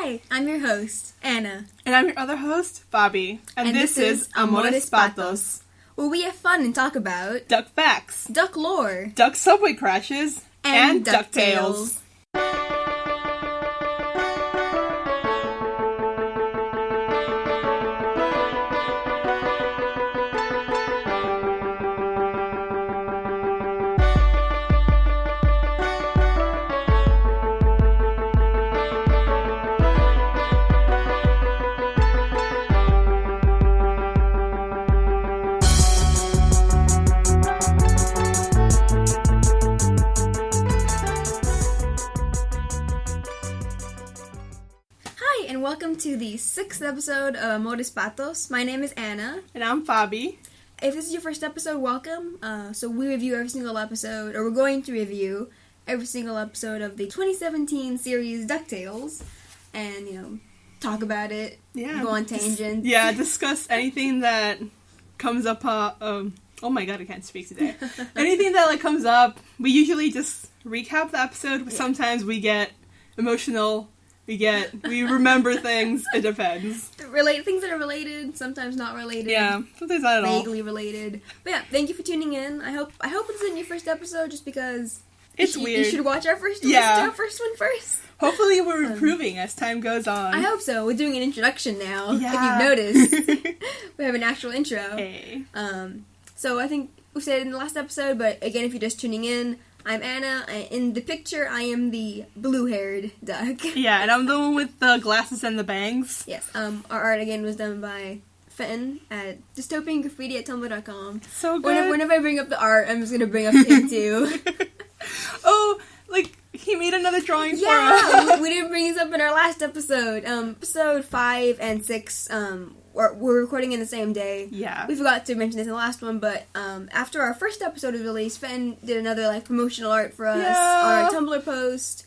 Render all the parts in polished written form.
Hi, I'm your host, Anna. And I'm your other host, Faby. And this is Amores Patos, where we have fun and talk about duck facts, duck lore, duck subway crashes, and Ducktales. Welcome to the 6th episode of Amores Patos. My name is Anna. And I'm Faby. If this is your first episode, welcome. So we review every single episode, or we're going to review every single episode of the 2017 series Ducktales. And, talk about it, go on tangents. Yeah, discuss anything that comes up. Oh my god, I can't speak today. Anything that comes up, we usually just recap the episode, but sometimes we get emotional. We remember things, it depends. Things that are related, sometimes not related. Yeah, sometimes not at all. Vaguely related. But yeah, thank you for tuning in. I hope it's in your first episode just because it's weird. You should watch our first our first one first. Hopefully we're improving as time goes on. I hope so. We're doing an introduction now, yeah. if you've noticed. We have an actual intro. Hey. So I think we said it in the last episode, but again, if you're just tuning in, I'm Anna. In the picture, I am the blue-haired duck. Yeah, and I'm the one with the glasses and the bangs. Yes. Our art, again, was done by Fenton at dystopiangraffiti@tumblr.com. So good. Whenever I bring up the art, I'm just going to bring up him, too. He made another drawing for us. Yeah, we didn't bring this up in our last episode. Episode 5 and 6, we're recording in the same day. Yeah. We forgot to mention this in the last one, but after our first episode was released, Fenton did another promotional art for us on our Tumblr post.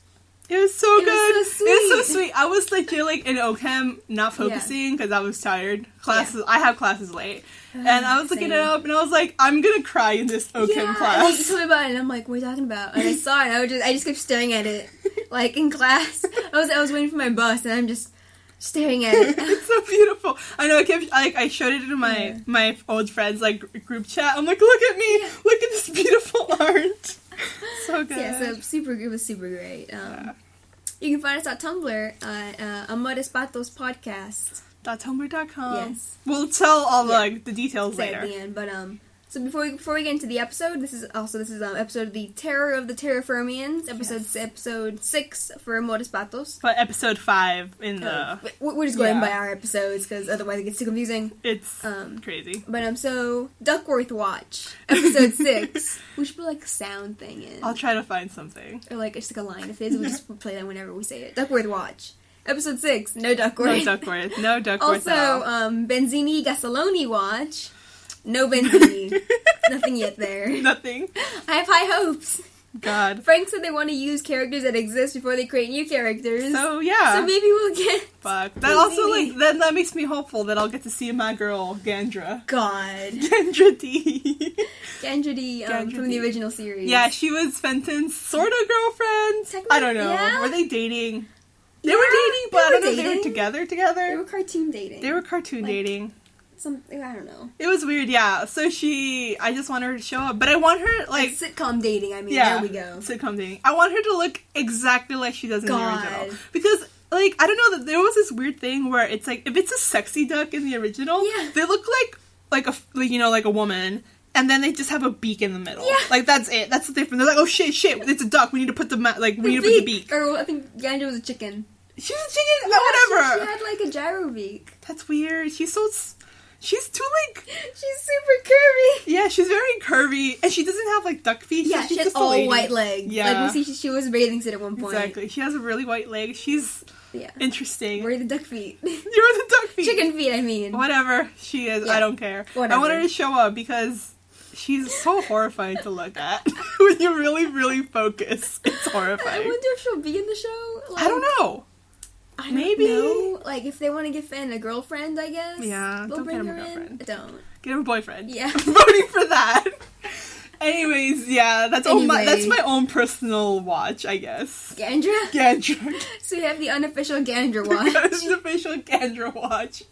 It was so good. Was so sweet. It was so sweet. I was legit in OChem not focusing because I was tired. Classes. I have classes late. And I was looking it up and I was like, I'm gonna cry in this OChem class. And you told me about it and I'm like, what are you talking about? And I saw it and I just kept staring at it. In class. I was waiting for my bus and I'm just staring at it. It's so beautiful. I know. I showed it to my old friends group chat. I'm like, look at me. Look at this beautiful art. So good. Yeah. So it was super great. You can find us on Tumblr at Amores Patos Podcast. .tumblr.com. Yes. We'll tell all the details later. At the end, but so before we get into the episode, this is episode of the Terror of the Terra-firmians, episode 6 for Amores Patos. But episode 5 in the... We're just going by our episodes, because otherwise it gets too confusing. It's crazy. But, so, Duckworth Watch, episode 6. We should put, a sound thing in. I'll try to find something. Or, just a line. If it is, we'll just play that whenever we say it. Duckworth Watch. Episode 6, no Duckworth. No Duckworth. No Duckworth Also, Benzini Gasoloni Watch. No Benzini. Nothing yet there. Nothing. I have high hopes. God. Frank said they want to use characters that exist before they create new characters. So, yeah. So maybe we'll get... Fuck. That also, then that makes me hopeful that I'll get to see my girl, Gandra. God. Gandra D. Gandra D, from the original series. Yeah, she was Fenton's sort of girlfriend. I don't know. Yeah? Were they dating? They were dating, but I don't know if they were together. They were cartoon dating. dating. Something, I don't know. It was weird, yeah. So I just want her to show up. But I want her, sitcom dating, there we go. Sitcom dating. I want her to look exactly like she does in the original. Because, I don't know, that there was this weird thing where it's if it's a sexy duck in the original, they look like a woman. And then they just have a beak in the middle. Yeah. That's it. That's the difference. They're like, oh shit, it's a duck. We need to put the beak. Or I think Gandra was a chicken. She was a chicken? Yeah, whatever. She had a gyro beak. That's weird. She's too She's super curvy. Yeah, she's very curvy. And she doesn't have duck feet. Yeah, she has all white legs. Yeah. We see she was a bathing suit at one point. Exactly. She has a really white leg. She's interesting. Where are the duck feet? You're the duck feet. Chicken feet, I mean. Whatever she is, I don't care. Whatever. I want her to show up because she's so horrifying to look at. When you really, really focus, it's horrifying. I wonder if she'll be in the show. I don't know. Maybe. Know. If they want to give Fenn a girlfriend, I guess. Yeah, they'll don't bring get him her a girlfriend. Don't. Get him a boyfriend. Yeah. I'm voting for that. Anyways, yeah, that's my own personal watch, I guess. Gandra? So you have the unofficial Gandra watch. The unofficial Gandra watch.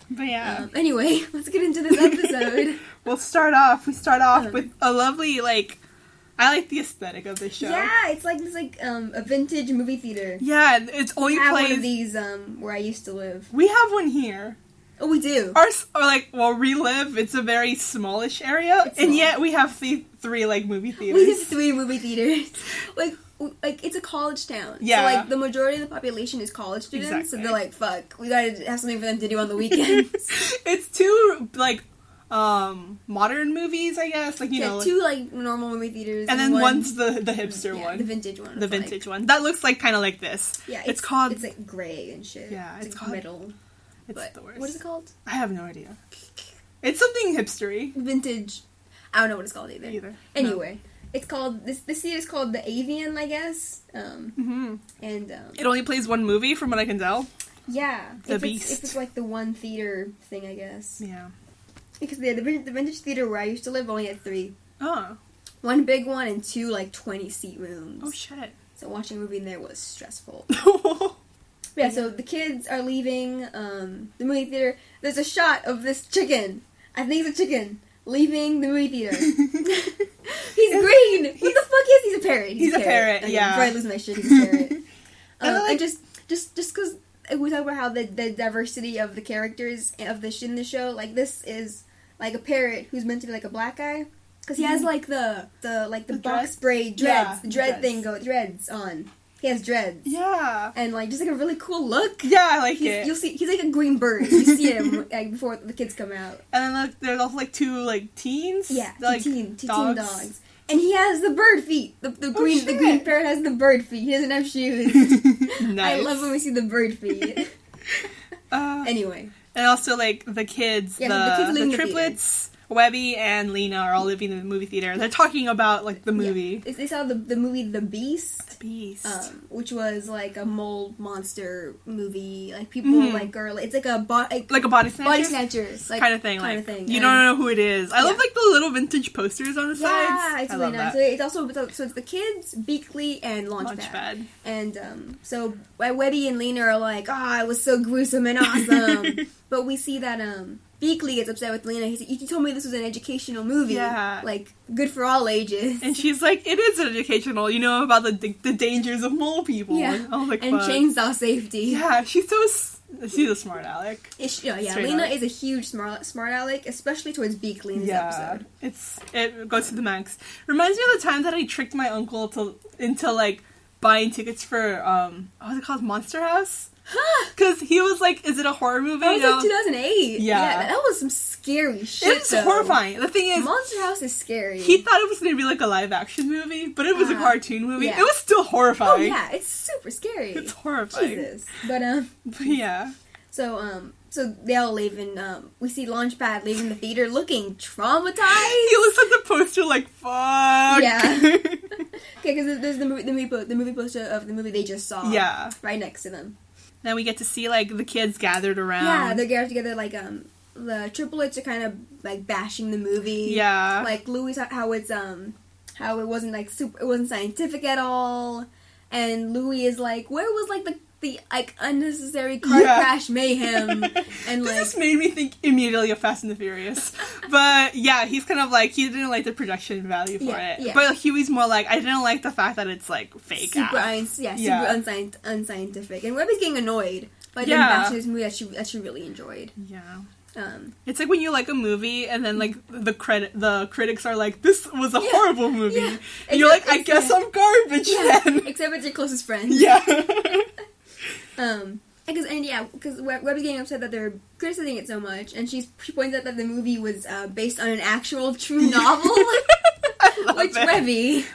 But yeah. Anyway, let's get into this episode. We start off with a lovely, like, I like the aesthetic of this show. Yeah, it's like a vintage movie theater. Yeah, it's only I have plays... one of these where I used to live. We have one here. Oh, we do. Where we live, it's a very smallish area, and yet we have three like movie theaters. We have 3 movie theaters. Like it's a college town. Yeah. So like the majority of the population is college students, exactly. so they're like, fuck, we gotta have something for them to do on the weekends. It's 2 like modern movies, I guess. Like you know, 2 like normal movie theaters, and then one's the hipster one, the vintage one. The vintage one that looks like kind of like this. Yeah, it's called. It's like gray and shit. Yeah, it's like called metal. It's but the worst. What is it called? I have no idea. It's something hipstery. Vintage. I don't know what it's called either. Anyway. No. It's called this seat is called the Avian, I guess. And it only plays one movie, from what I can tell. Yeah, The Beast. If it's like the one theater thing, I guess. Yeah. Because the vintage theater where I used to live only had 3. Oh. 1 big one and 2 like 20-seat rooms. Oh shit. So watching a movie in there was stressful. Yeah, so the kids are leaving the movie theater. There's a shot of this chicken. I think it's a chicken. Leaving the movie theater. He's green! What the fuck is he? He's a parrot. He's a parrot, okay, yeah. Before I lose my shit, he's a parrot. And just because we talk about how the diversity of the characters of in the show, like this is like a parrot who's meant to be like a black guy. Because he has like the box braid dreads. The dread thing dreads on. He has dreads. Yeah. And, like, just, like, a really cool look. Yeah, I like it. You'll see, he's like a green bird. You see him, like, before the kids come out. And then, like, there's also, like, 2, like, teens. Yeah, like, teen dogs. And he has the bird feet. The green parrot has the bird feet. He doesn't have shoes. Nice. I love when we see the bird feet. Anyway. And also, like, the kids, the triplets... Webby and Lena are all living in the movie theater. They're talking about, like, the movie. Yeah. They saw the movie The Beast. The Beast. Which was, like, a mold monster movie. Like, people, like, girl... It's like a... like a Body Snatchers? Body Snatchers. Like, kind of thing. You don't know who it is. I love, like, the little vintage posters on the sides. Yeah, it's really nice. So it's also... So it's the kids, Beakley, and Launchpad. And, so Webby and Lena are like, it was so gruesome and awesome. But we see that, Beakley gets upset with Lena. He said, "You told me this was an educational movie. Yeah. Like, good for all ages." And she's like, "It is educational. You know about the dangers of mole people." Yeah. And I was like, and chainsaw safety. Yeah, she's a smart aleck. Lena is a huge smart aleck, especially towards Beakley in this episode. It goes to the max. Reminds me of the time that I tricked my uncle into like buying tickets for what was it called, Monster House? Because he was like, "Is it a horror movie?" That was like 2008. Yeah. That was some scary shit. It's horrifying. The thing is, Monster House is scary. He thought it was going to be like a live action movie, but it was a cartoon movie. Yeah. It was still horrifying. Oh yeah, it's super scary. It's horrifying. Jesus. But yeah. So they all leave, and we see Launchpad leaving the theater looking traumatized. He looks at the poster like, fuck. Yeah. Okay, because there's the movie poster of the movie they just saw. Yeah. Right next to them. Then we get to see, like, the kids gathered around. Yeah, they're gathered together, like, the triplets are kind of, like, bashing the movie. Yeah. Like, Louis, how it wasn't, like, it wasn't scientific at all. And Louis is like, where was, like, the like, unnecessary car crash mayhem? And, like... This made me think immediately of Fast and the Furious. But, yeah, he's kind of like, he didn't like the production value for it. Yeah. But Huey's more like, I didn't like the fact that it's, like, fake. Super unscientific. And Webby's getting annoyed by them bashing this movie that she really enjoyed. Yeah. It's like when you like a movie and then like the critics are like, this was a horrible movie. Yeah. And you're like, I guess I'm garbage then. Except it's your closest friends. Yeah. Because Webby's getting upset that they're criticizing it so much, and she points out that the movie was based on an actual true novel. Webby,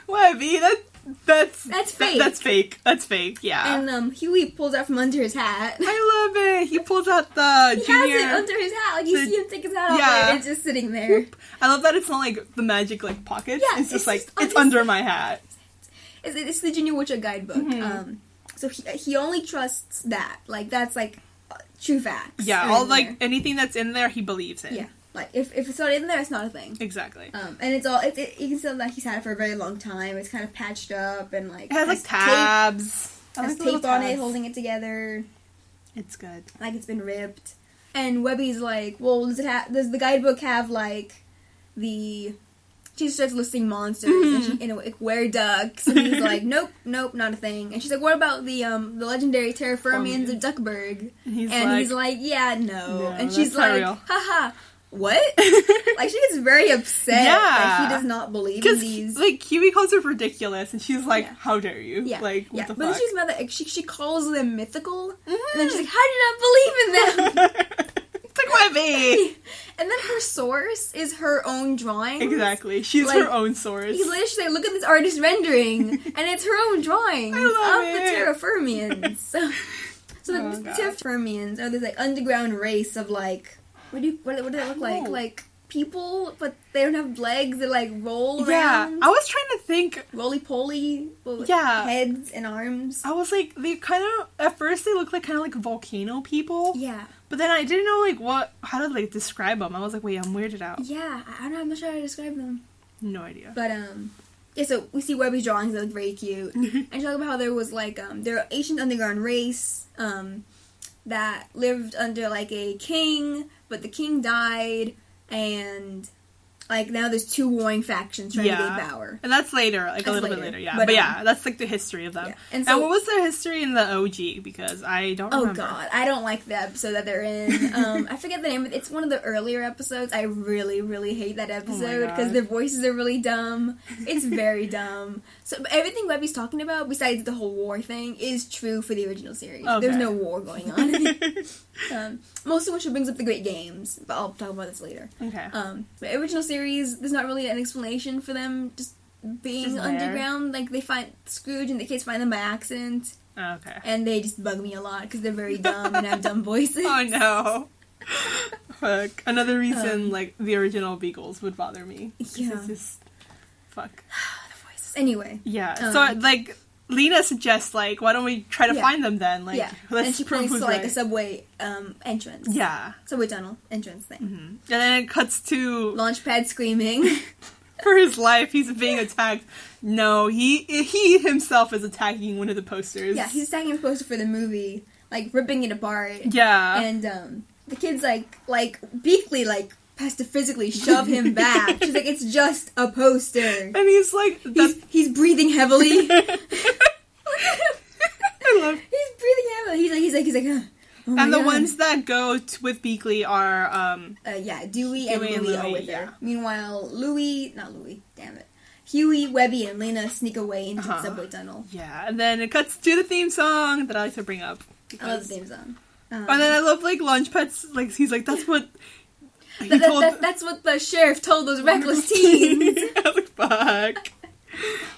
that's fake. That's fake. Yeah. And Huey pulls out from under his hat. I love it. He pulls out the junior. He has it under his hat. Like you see him take his hat off, and it's just sitting there. I love that it's not like the magic like pockets. Yeah, it's just like it's under my hat. It's the Junior Witcher guidebook. Mm-hmm. So he only trusts that. Like that's like true facts. Yeah, all like anything that's in there, he believes in. Yeah. Like, if it's not in there, it's not a thing. Exactly. And it's you can tell that he's had it for a very long time. It's kind of patched up and, like... It has, like, tabs. Has tape on it, holding it together. It's good. Like, it's been ripped. And Webby's like, well, does the guidebook have, like, the... She starts listing monsters, and like, where ducks? And he's like, nope, not a thing. And she's like, what about the legendary Terra-firmians of Duckburg? And he's like, yeah, no. And she's like, haha, what? Like, she gets very upset that he does not believe in these. Like, Huey calls her ridiculous, and she's like, how dare you? Yeah. Like, what the fuck? But then she's mad that she calls them mythical, and then she's like, how do you not believe in them? It's like, Webby! And then her source is her own drawing. Exactly. She's her own source. He's literally like, look at this artist rendering. And it's her own drawing of the Terra-firmians. So the Terra-firmians are this, like, underground race of, like... What do they look like? Like, people, but they don't have legs. They, like, roll around. Yeah. I was trying to think... Roly-poly. Heads and arms. I was like, they kind of... At first, they look like kind of like volcano people. Yeah. But then I didn't know, like, how to, like, describe them. I was like, wait, I'm weirded out. Yeah, I don't know. I'm not sure how to describe them. No idea. But, yeah, so we see Webby's drawings. They look very cute. And she talked about how there was, like, their ancient underground race, that lived under, like, a king, but the king died, and... Like, now there's two warring factions trying to gain power. And that's later, like, a little bit later, yeah. But yeah, that's, like, the history of them. Yeah. And what was their history in the OG? Because I don't remember. Oh, God. I don't like the episode that they're in. I forget the name. It's one of the earlier episodes. I really, really hate that episode because their voices are really dumb. It's very dumb. So everything Webby's talking about, besides the whole war thing, is true for the original series. Okay. There's no war going on. Most of which brings up the Great Games, but I'll talk about this later. Okay. The original series, there's not really an explanation for them just being underground. Like, they find Scrooge and the kids find them by accident. Okay. And they just bug me a lot because they're very dumb and have dumb voices. Oh, no. Fuck. Another reason, like, the original Beagles would bother me. Yeah. It's just... Fuck. The voices. Anyway. Yeah. So, like... Lena suggests, like, why don't we try to find them then? Like, let's and she prove points who's to, like, right. a subway entrance. Yeah. Subway tunnel entrance thing. Mm-hmm. And then it cuts to... Launchpad screaming. For his life, he's being attacked. No, he himself is attacking one of the posters. Yeah, he's attacking the poster for the movie, like, ripping it apart. Yeah. And, the kid's, like, Beakley, like, has to physically shove him back. She's like, it's just a poster. And he's like... He's breathing heavily. I love... He's breathing heavily. He's like, oh and the ones that go with Beakley are, Dewey and Louie are with her. Meanwhile, Huey, Webby, and Lena sneak away into the subway tunnel. Yeah, and then it cuts to the theme song that I like to bring up. I love the theme song. And then I love, like, Launchpad's, like, he's like, that's what... That's what the sheriff told those reckless teens. I was like, fuck.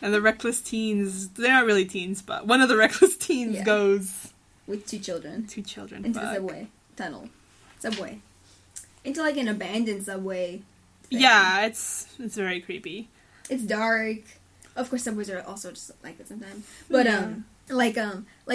And the reckless teens, they're not really teens, but one of the reckless teens goes... With two children. Into the subway tunnel. Subway. Into, like, an abandoned subway thing. Yeah, it's very creepy. It's dark. Of course, subways are also just like that sometimes. But, like,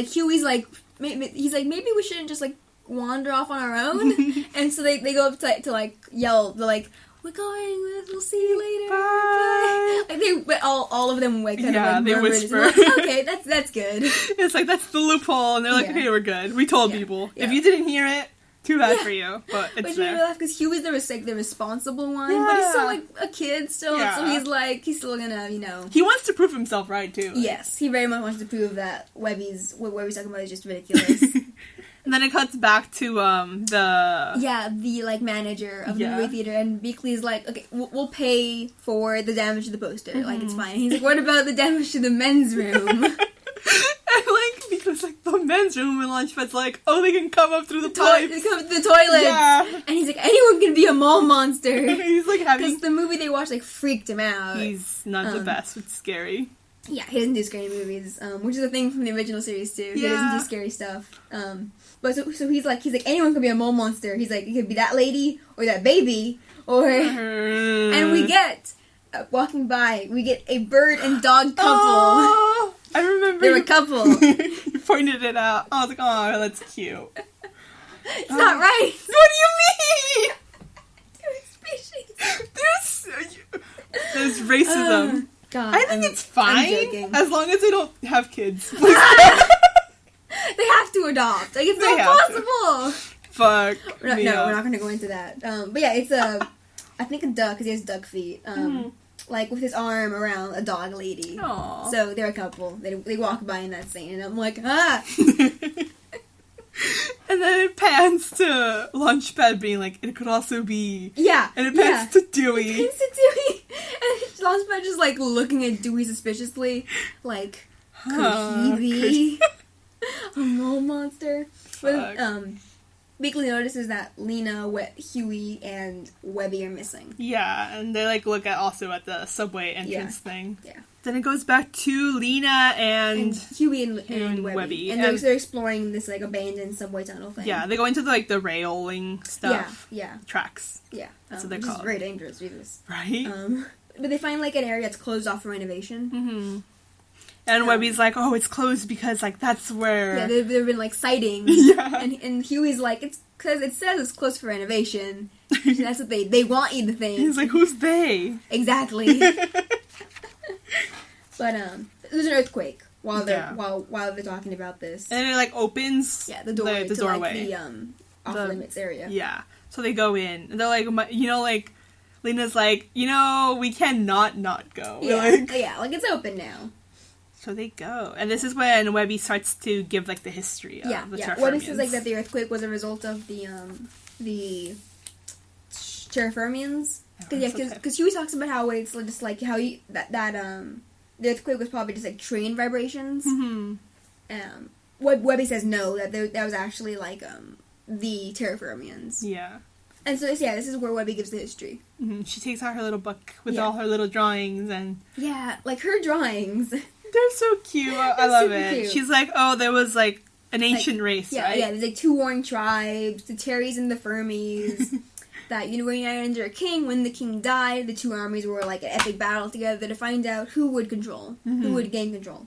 Huey's like, he's like, maybe we shouldn't just, like, wander off on our own. And so they go up to like, yell. They're like, we're going, we'll see you later. Bye. Like, all of them, like, kind of, like, they whisper. Like, okay, that's good. It's like, that's the loophole. And they're like, okay, we're good. We told people. Yeah. If you didn't hear it, too bad for you. But it's there. But because Huey's the responsible one. Yeah. But he's still, like, a kid still. Yeah. So he's still gonna, you know. He wants to prove himself right, too. Like. Yes, he very much wants to prove that what Webby's talking about is just ridiculous. And then it cuts back to, the, like, manager of the movie theater, and Beakley's like, okay, we'll pay for the damage to the poster, like, it's fine. And he's like, what about the damage to the men's room? And, like, because, like, the men's room in Launchpad's like, oh, they can come up through the pipes. They come up the toilets. Yeah. And he's like, anyone can be a mall monster. He's, like, because the movie they watched, like, freaked him out. He's not the best. It's scary. Yeah, he doesn't do scary movies, which is a thing from the original series, too. He doesn't do scary stuff. But so he's like, anyone could be a mole monster. He's like, it could be that lady, or that baby, or... And we get, walking by, we get a bird and dog couple. Oh, I remember. They're a couple. You pointed it out. I was like, oh, that's cute. It's not right. What do you mean? There's racism. God, I think it's fine as long as they don't have kids. They have to adopt. Like, it's not possible. Fuck. No, we're not going to go into that. But yeah, it's I think a duck, because he has duck feet. Like, with his arm around a dog lady. Aww. So they're a couple. They walk by in that scene, and I'm like, ah! And then it pans to Launchpad being like, it could also be... Yeah. And it pans to Dewey. It pans to Dewey. And Launchpad just, like, looking at Dewey suspiciously. Like, could he be a mole monster? But, Weekly notices that Lena, Huey, and Webby are missing. Yeah, and they, like, look also at the subway entrance thing. Yeah. Then it goes back to Lena and Huey and Webby. And they're exploring this, like, abandoned subway tunnel thing. Yeah, they go into, like, the railing stuff. Yeah. Tracks. Yeah. That's what they're called. It's very dangerous, Jesus. Right? But they find, like, an area that's closed off for renovation. Mm-hmm. And Webby's like, oh, it's closed because, like, that's where... Yeah, there have been, like, sightings. Yeah. And Huey's like, it's because it says it's closed for renovation. That's what they want you to think. He's like, who's they? Exactly. But, there's an earthquake while they're talking about this. And it, like, opens the doorway. Like, the off-limits area. Yeah. So they go in. And they're like, like, Lena's like, we cannot not go. Yeah, like it's open now. So they go. And this is when Webby starts to give, like, the history of the Terra-firmians. Webby says, like, that the earthquake was a result of the Terra-firmians. Because Huey talks about how it's just, like, how the earthquake was probably just, like, train vibrations. Mm-hmm. Webby says no, that was actually, like, the Terra-firmians. Yeah. And so, this is where Webby gives the history. Mm-hmm. She takes out her little book with all her little drawings and... Yeah, like, her drawings... They're so cute. I love it. Cute. She's like, oh, there was, like, an ancient race, right? Yeah, there's, like, 2 warring tribes, the Terries and the Fermies, that, were united under a king. When the king died, the 2 armies were, like, an epic battle together to find out who would control, who would gain control.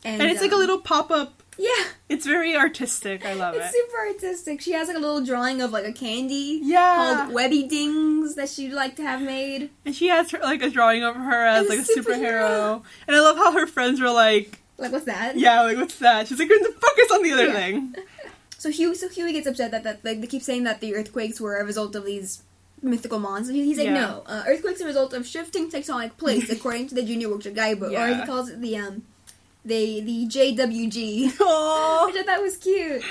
And it's, like, a little pop-up. Yeah. It's very artistic. I love it. It's super artistic. She has, like, a little drawing of, like, a candy. Yeah. Called Webby Dings that she'd like to have made. And she has, like, a drawing of her as, like, a superhero. And I love how her friends were like... Like, what's that? Yeah, like, what's that? She's like, focus on the other thing. So Huey gets upset that like, they keep saying that the earthquakes were a result of these mythical monsters. He's like, no. Earthquakes are a result of shifting tectonic plates, according to the Junior Workshop Guidebook. Or he calls it the JWG. Aww. Which I thought was cute.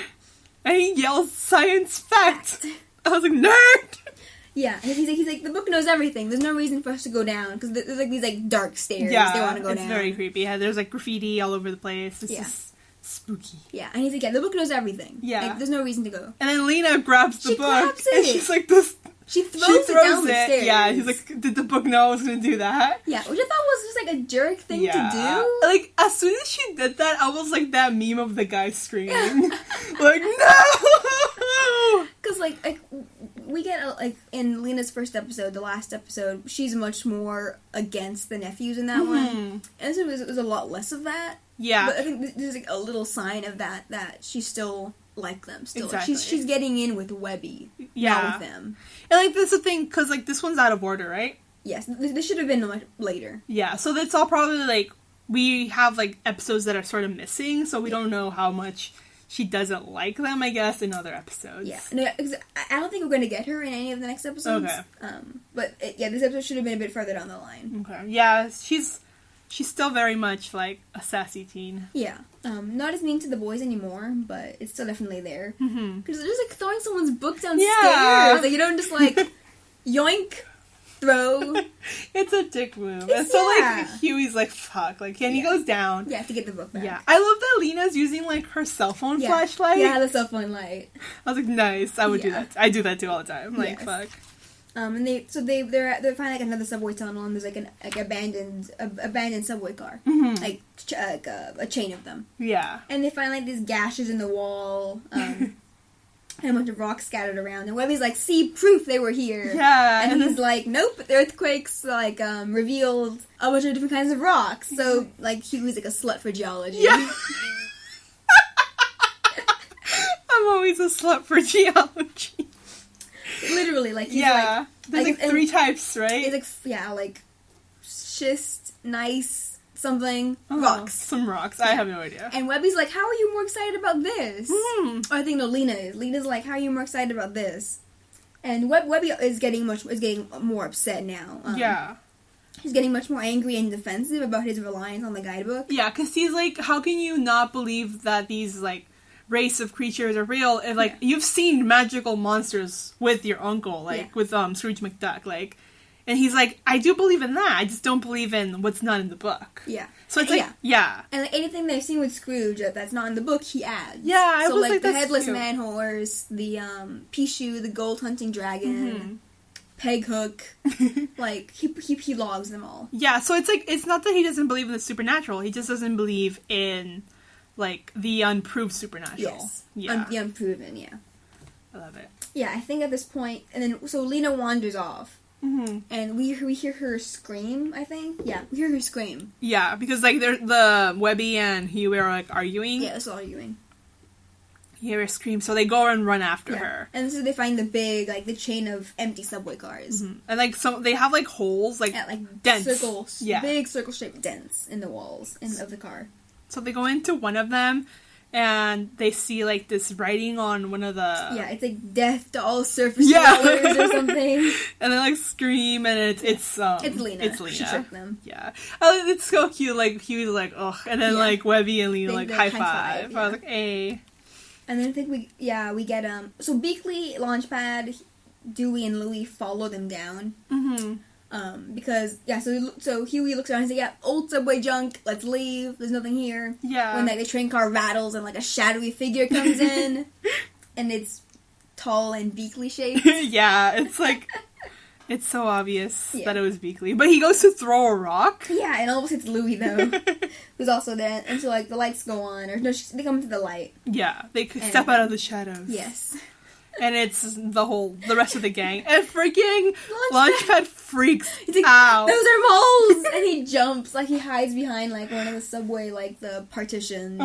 And he yells science fact. I was like, nerd! Yeah, and he's like, the book knows everything. There's no reason for us to go down, because there's, like, these, like, dark stairs they want to go down. Yeah, it's very creepy. Yeah, there's, like, graffiti all over the place. It's just spooky. Yeah, and he's like, the book knows everything. Yeah. Like, there's no reason to go. And then Lena grabs the book. Grabs it. And she's like, this... She throws it down the stairs. Yeah, he's like, did the book know I was going to do that? Yeah, which I thought was just, like, a jerk thing to do. Like, as soon as she did that, I was like that meme of the guy screaming. Like, no! Because, like, we get, like, in Lena's first episode, the last episode, she's much more against the nephews in that one. And so it was a lot less of that. Yeah. But I think there's, like, a little sign of that she still like them still. Exactly. Like, she's getting in with Webby. Not with them. And, like, that's the thing, because, like, this one's out of order, right? Yes, this should have been much later. Yeah, so that's all probably, like, we have, like, episodes that are sort of missing, so we don't know how much she doesn't like them, I guess, in other episodes. Yeah, no, I don't think we're going to get her in any of the next episodes. Okay. But, this episode should have been a bit further down the line. Okay. Yeah, she's still very much, like, a sassy teen. Yeah. Not as mean to the boys anymore, but it's still definitely there. Because they're just, like, throwing someone's book downstairs. Yeah. Like, you don't just, like, yoink, throw. It's a dick move. And so, like, Huey's like, fuck. Like, and he goes down. Yeah, to get the book back. Yeah. I love that Lena's using, like, her cell phone flashlight. Yeah, the cell phone light. I was like, nice. I would do that. I do that, too, all the time. Like, fuck. And they find, like, another subway tunnel, and there's, like, an abandoned subway car. Like, a chain of them. Yeah. And they find, like, these gashes in the wall, and a bunch of rocks scattered around. And Webby's like, see, proof they were here. Yeah. And he's like, nope, the earthquakes, like, revealed a bunch of different kinds of rocks. So, like, Huey's like a slut for geology. Yeah. I'm always a slut for geology. literally, like, he's yeah. There's like 3 types, right? It's like, yeah, like, schist, nice, something, rocks. Some rocks. I have no idea. And Webby's like, how are you more excited about this? Or I think, no, Lena is. Lena's like, how are you more excited about this? And Webby is getting more upset now. Yeah. He's getting much more angry and defensive about his reliance on the guidebook. Yeah, because he's like, how can you not believe that these, like, race of creatures are real if, like, you've seen magical monsters with your uncle, like, with Scrooge McDuck, like, and he's like, I do believe in that, I just don't believe in what's not in the book. Yeah. So it's like, yeah. And like, anything they've seen with Scrooge that's not in the book, he adds. Yeah, I was like the headless man horse, the Pichu, the gold hunting dragon, Peg Hook, like, he logs them all. Yeah, so it's like, it's not that he doesn't believe in the supernatural, he just doesn't believe in, like, the unproved supernatural. Yes. Yeah. The unproven, yeah. I love it. Yeah, I think at this point, and then, so Lena wanders off. And we hear her scream, I think. Yeah, we hear her scream. Yeah, because, like, the Webby and Huey are, like, arguing. Yeah, it's arguing. You hear her scream, so they go and run after her. And so they find the chain of empty subway cars. And, like, they have, like, holes, like dents. Big circle-shaped dents in the walls of the car. So they go into one of them, and they see, like, this writing on one of the... Yeah, it's, like, death to all surface dwellers or something. And they, like, scream, and it's Lena. It's Lena. She tricked them. Yeah. Oh, it's so cute, like, Huey's like, ugh. And then, like, Webby and Lena, like, high five. I was like, hey. And then I think we get, so Beakley, Launchpad, Dewey, and Louie follow them down. Because, so Huey looks around and says, yeah, old subway junk, let's leave, there's nothing here. Yeah. When, like, the train car rattles and, like, a shadowy figure comes in, and it's tall and Beakley shaped. Yeah, it's, like, it's so obvious that it was Beakley. But he goes to throw a rock. Yeah, and almost hits Louie, though, who's also there. And so, like, the lights go on, or no, they come to the light. Yeah, they step out of the shadows. Yes. And it's the rest of the gang. And freaking Launchpad freaks out. Those are moles! And he jumps, like, he hides behind, like, one of the subway, like, the partitions.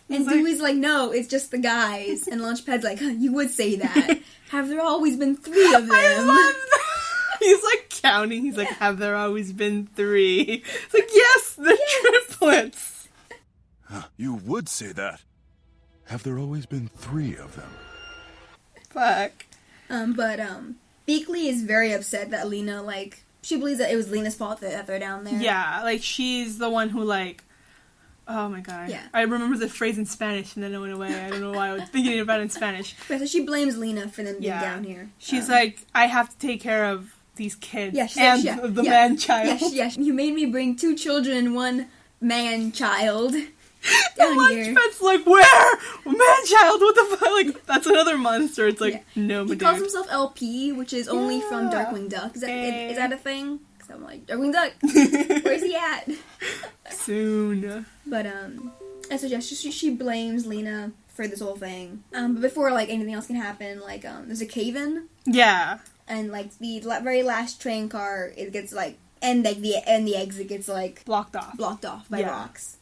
And Dewey's like, no, it's just the guys. And Launchpad's like, you would say that. Have there always been 3 of them? I love that. He's, like, counting. He's like, have there always been 3? It's like, yes, the triplets. You would say that. Have there always been 3 of them? Fuck. But Beakley is very upset that Lena, like, she believes that it was Lena's fault that they're down there. Yeah, like, she's the one who, like, oh my god. Yeah. I remember the phrase in Spanish and then it went away. I don't know why I was thinking about it in Spanish. Right, so she blames Lena for them being down here. She's like, I have to take care of these kids and the man-child. Yes, you made me bring 2 children and 1 man-child. Launchpad's like, where? Man-child, what the fuck? Like, that's another monster. It's like, no, he calls himself LP, which is only from Darkwing Duck. Is that a thing? Because I'm like, Darkwing Duck, where's he at? Soon. But, and so, yeah, she blames Lena for this whole thing. But before, like, anything else can happen, like, there's a cave-in. Yeah. And, like, the very last train car, it gets, like, and the exit gets, like... blocked off by rocks.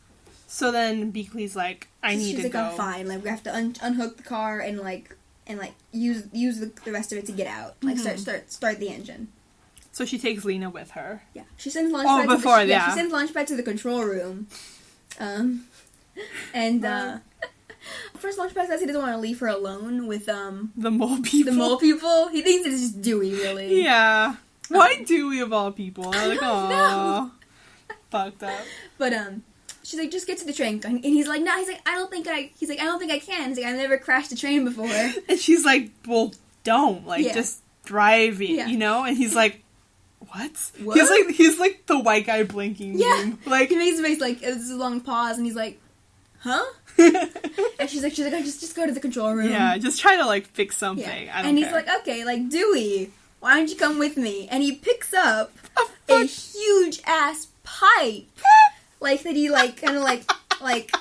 So then Beakley's like, I need to go. She's like, oh, fine. Like, we have to unhook the car and use the rest of it to get out. Like, start the engine. So she takes Lena with her. Yeah. She sends Launchpad she sends Launchpad to the control room. First Launchpad says he doesn't want to leave her alone with, the mole people. The mole people. He thinks it's just Dewey, really. Yeah. Why Dewey of all people? I'm like, oh, fucked up. But, she's like, just get to the train. And he's like, no, I don't think I can. He's like, I've never crashed a train before. And she's like, well, don't. Like, just drive it, you know? And he's like, what? He's like the white guy blinking. Yeah. Meme. Like, he makes his face like, it's a long pause, and he's like, huh? And she's like, just go to the control room. Yeah, just try to, like, fix something. Yeah. I don't care. He's like, okay, like, Dewey, why don't you come with me? And he picks up a huge-ass pipe. Like, that he, like, kind of, like,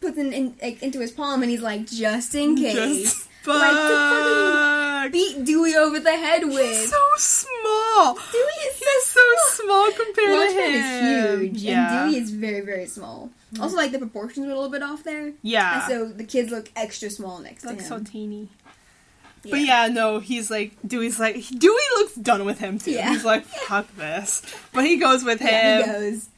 puts into his palm, and he's like, just in case. Like, to fucking beat Dewey over the head with. He's so small. Dewey is so small compared to him. Launchpad is huge, and Dewey is very, very small. Also, like, the proportions are a little bit off there. Yeah. And so the kids look extra small next to him. So teeny. But yeah, no, Dewey looks done with him too. Yeah. He's like, fuck this. But he goes with him. Yeah, he goes.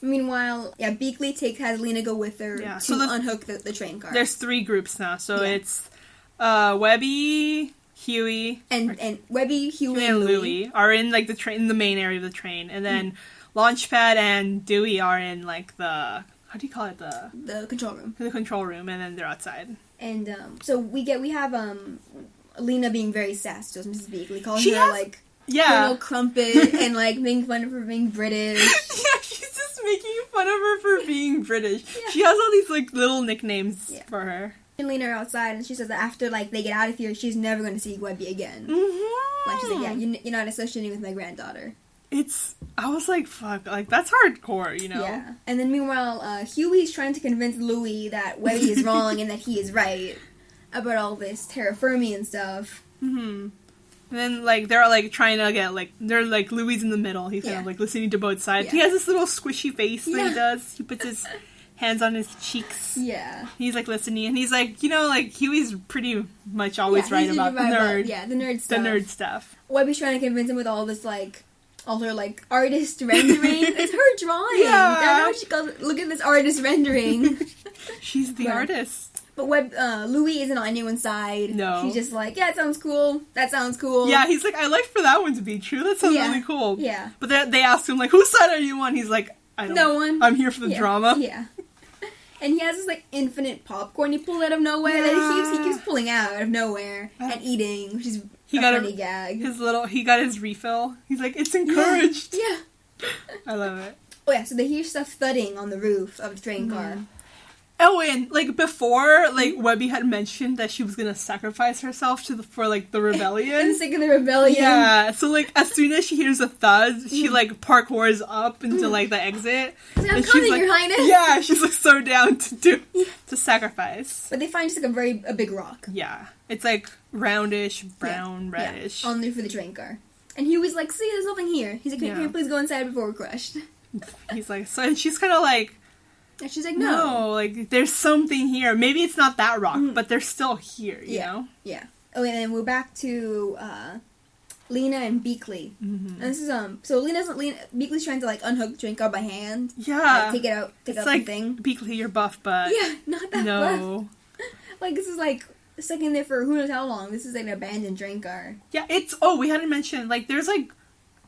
Meanwhile, Beakley has Lena go with her to unhook the train car. There's 3 groups now, so it's Webby, Huey, and Webby, Huey, and Louie are in like the train, the main area of the train, and then Launchpad and Dewey are in like the, how do you call it, the control room. The control room, and then they're outside. And so we have Lena being very sassy to Mrs. Beakley, calling her Colonel Crumpet and like making fun of her being British. Yeah, she's just making fun of her for being British. Yeah. She has all these like little nicknames for her. And Lena are outside, and she says that after like they get out of here, she's never going to see Webby again. Mm-hmm. Like she's like, you're not associating with my granddaughter. I was like, fuck, like that's hardcore, you know? Yeah. And then meanwhile, Huey's trying to convince Louie that Webby is wrong and that he is right about all this Terra-firmian stuff. Mm-hmm. And then, like, they're, like, trying to get, like, they're, like, Louie's in the middle. He's kind of, like, listening to both sides. Yeah. He has this little squishy face that he does. He puts his hands on his cheeks. Yeah. He's, like, listening. And he's, like, you know, like, Huey's pretty much always right about the nerd. The nerd stuff. The nerd stuff. Webby's trying to convince him with all this, like, all her, like, artist rendering. It's her drawing. Yeah. I don't know what she calls it. Look at this artist rendering. She's the artist. But Louie isn't on anyone's side. No. He's just like, yeah, it sounds cool. That sounds cool. Yeah, he's like, I like for that one to be true. That sounds really cool. Yeah. But they ask him, like, whose side are you on? He's like, I don't know. No one. I'm here for the drama. Yeah. And he has this, like, infinite popcorn he pulled out of nowhere that he keeps pulling out of nowhere and eating, which is a funny gag. He got his refill. He's like, it's encouraged. Yeah. I love it. Oh, yeah, so they hear stuff thudding on the roof of the train car. Oh, and, like, before, like, Webby had mentioned that she was gonna sacrifice herself for the rebellion. For the sake of the rebellion. Yeah, so, like, as soon as she hears a thud, she, like, parkours up into, like, the exit. Like, I'm coming, like, Your Highness! Yeah, she's, like, so down to sacrifice. But they find just, like, a big rock. Yeah. It's, like, roundish, brown, reddish. On there for the train car. And Huey's like, see, there's nothing here. He's like, can you please go inside before we're crushed? He's like, so, and she's kind of like, and she's like, no, like, there's something here. Maybe it's not that rock, but they're still here, you know? Yeah. Oh, and then we're back to, Lena and Beakley. Mm-hmm. And this is, so Beakley's trying to, like, unhook the train car by hand. Yeah. Like, take out like, the thing. Beakley, you're buff, but... Yeah, not that buff. Like, this is, like, stuck in there for who knows how long. This is, like, an abandoned train car. Yeah, we hadn't mentioned, like, there's, like,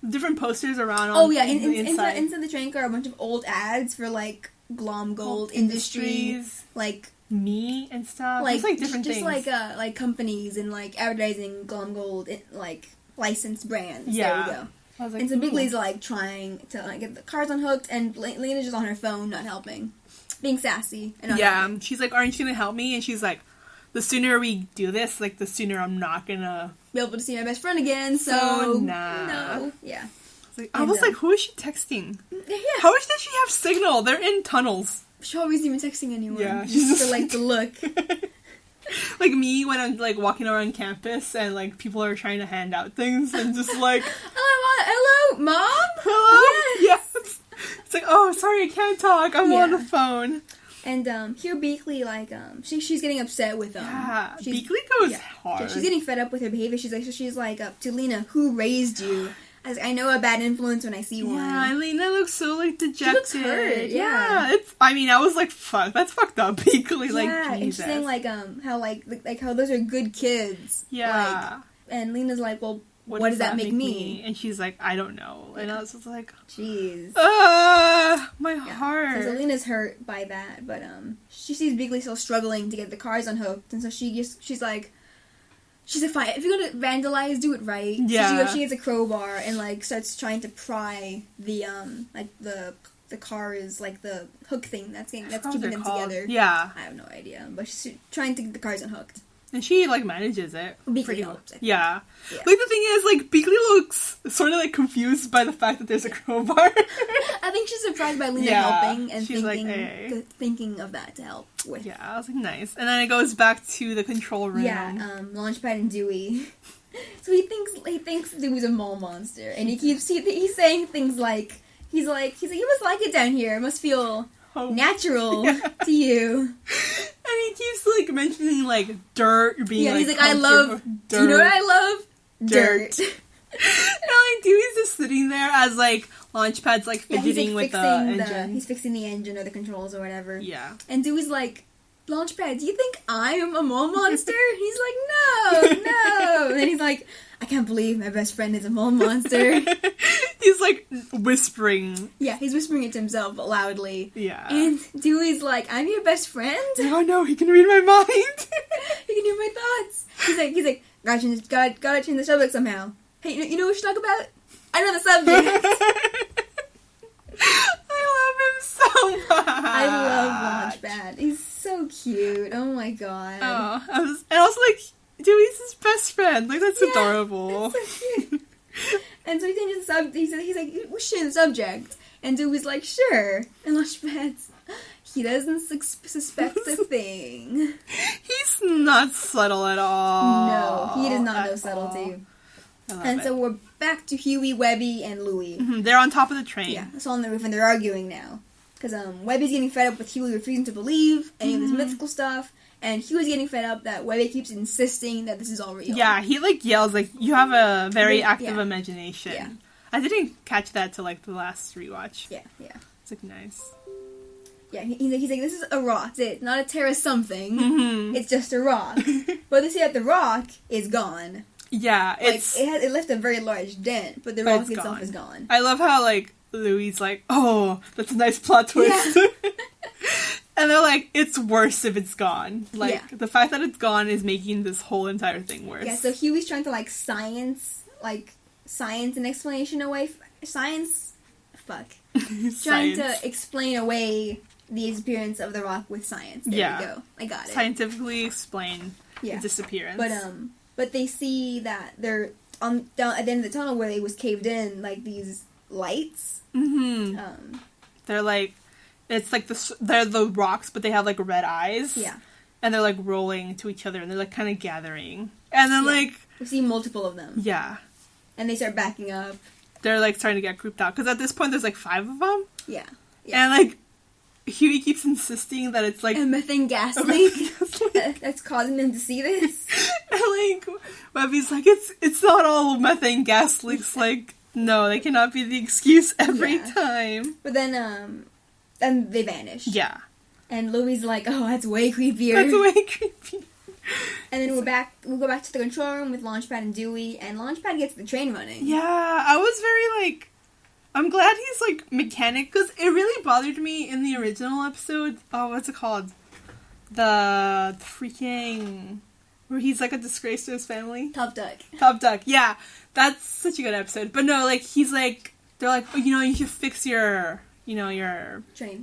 different posters around on inside the train car, a bunch of old ads for, like, Glom Gold Industries, like meat and stuff, like like different just things, like companies and like advertising Glom Gold, like licensed brands. Yeah, there we go. I was like, and so Beakley's like trying to like get the cars unhooked, and Lena's just on her phone, not helping, being sassy. And not helping. She's like, "Aren't you gonna help me?" And she's like, "The sooner we do this, like the sooner I'm not gonna be able to see my best friend again." So no, yeah. I was like, who is she texting? Yeah. How does she have signal? They're in tunnels. She always even texting anyone. Yeah. Just for, like, the look. Like me when I'm, like, walking around campus and, like, people are trying to hand out things and just, like... Hello, Mom? Hello? Yes. It's like, oh, sorry, I can't talk. I'm on the phone. And, here Beakley, like, she's getting upset with, Yeah, Beakley goes hard. She's getting fed up with her behavior. She's like, to Lena, who raised you? I know a bad influence when I see one. Yeah, Lena looks so, like, dejected. She looks hurt, yeah. I was like, fuck, that's fucked up, Beakley, like, yeah, Jesus. And she's saying, like, how those are good kids. Yeah. Like, and Lena's like, well, what does that make me? And she's like, I don't know. And I was just like, jeez. My heart. So Lena's hurt by that, but, she sees Beakley still struggling to get the cars unhooked, and so she's like, fine, if you're gonna vandalize, do it right. Yeah. So she gets a crowbar and, like, starts trying to pry the, like, the cars, like, the hook thing that's keeping them together. Yeah. I have no idea, but she's trying to get the cars unhooked. And she, like, manages it. Beakley helps. Yeah. Like, the thing is, like, Beakley looks sort of, like, confused by the fact that there's a crowbar. I think she's surprised by Lena helping and she's thinking of that to help with. Yeah, I was like, nice. And then it goes back to the control room. Yeah, Launchpad and Dewey. So he thinks Dewey's a mole monster, and he's saying things like, he's like, you must like it down here. It must feel natural to you. And he keeps, like, mentioning, like, dirt, being, he's like, I love, dirt. Do you know what I love? Dirt. And, like, Dewey's just sitting there as, like, Launchpad's, like, fidgeting with the engine. He's fixing the engine or the controls or whatever. Yeah. And Dewey's like, Launchpad, do you think I'm a mole monster? He's like, no. And then he's like, I can't believe my best friend is a mole monster. He's, like, whispering. Yeah, he's whispering it to himself, but loudly. Yeah. And Dewey's like, I'm your best friend? Oh, no, he can read my mind. He can hear my thoughts. He's like, gotta change the subject somehow. Hey, you know what we should talk about? Another subject. I love him so much. I love Launchpad. He's so cute. Oh my god. Oh, and also, like, Dewey's his best friend. Like, that's adorable. That's so cute. And so he changes the subject. He's like, we should change the subject. And Dewey's like, sure. And Launchpad's, he doesn't suspect a thing. He's not subtle at all. No, he does not know subtlety. And so we're back to Huey, Webby, and Louie. Mm-hmm. They're on top of the train. Yeah, it's on the roof, and they're arguing now. Because Webby's getting fed up with Huey refusing to believe any of this mythical stuff, and Huey's getting fed up that Webby keeps insisting that this is all real. Yeah, he, like, yells, like, you have a very active imagination. Yeah. I didn't catch that till, like, the last rewatch. Yeah. It's, like, nice. Yeah, he's like, this is a rock. It's not a Terra something. Mm-hmm. It's just a rock. But they say that the rock is gone. Yeah, it's... Like, it left a very large dent, but the rock itself is gone. I love how, like, Louie's like, oh, that's a nice plot twist. Yeah. And they're like, it's worse if it's gone. Like, the fact that it's gone is making this whole entire thing worse. Yeah, so Huey's trying to, like, science an explanation away. Trying to explain away the disappearance of the rock with science. There we go. I got it. Scientifically explain the disappearance. But they see that they're down at the end of the tunnel where it was caved in, like, these lights. Mm-hmm. They're like, it's like they're the rocks, but they have, like, red eyes. Yeah. And they're, like, rolling to each other, and they're, like, kind of gathering. And then, like... we see multiple of them. Yeah. And they start backing up. They're, like, starting to get grouped out. Because at this point, there's, like, 5 of them. Yeah. And, like, Huey keeps insisting that it's, like... a methane gas leak. That's causing them to see this. And, like, Webby's like, it's not all methane gas leaks. Like, no, they cannot be the excuse every time. But then they vanish. Yeah. And Louie's like, oh, that's way creepier. That's way creepy. And then we'll go back to the control room with Launchpad and Dewey, and Launchpad gets the train running. Yeah, I was very, like... I'm glad he's, like, mechanic, because it really bothered me in the original episode. Oh, what's it called? The freaking... where he's, like, a disgrace to his family. Top Duck, yeah. That's such a good episode. But no, like, he's, like... they're like, oh, you know, you should fix your... your...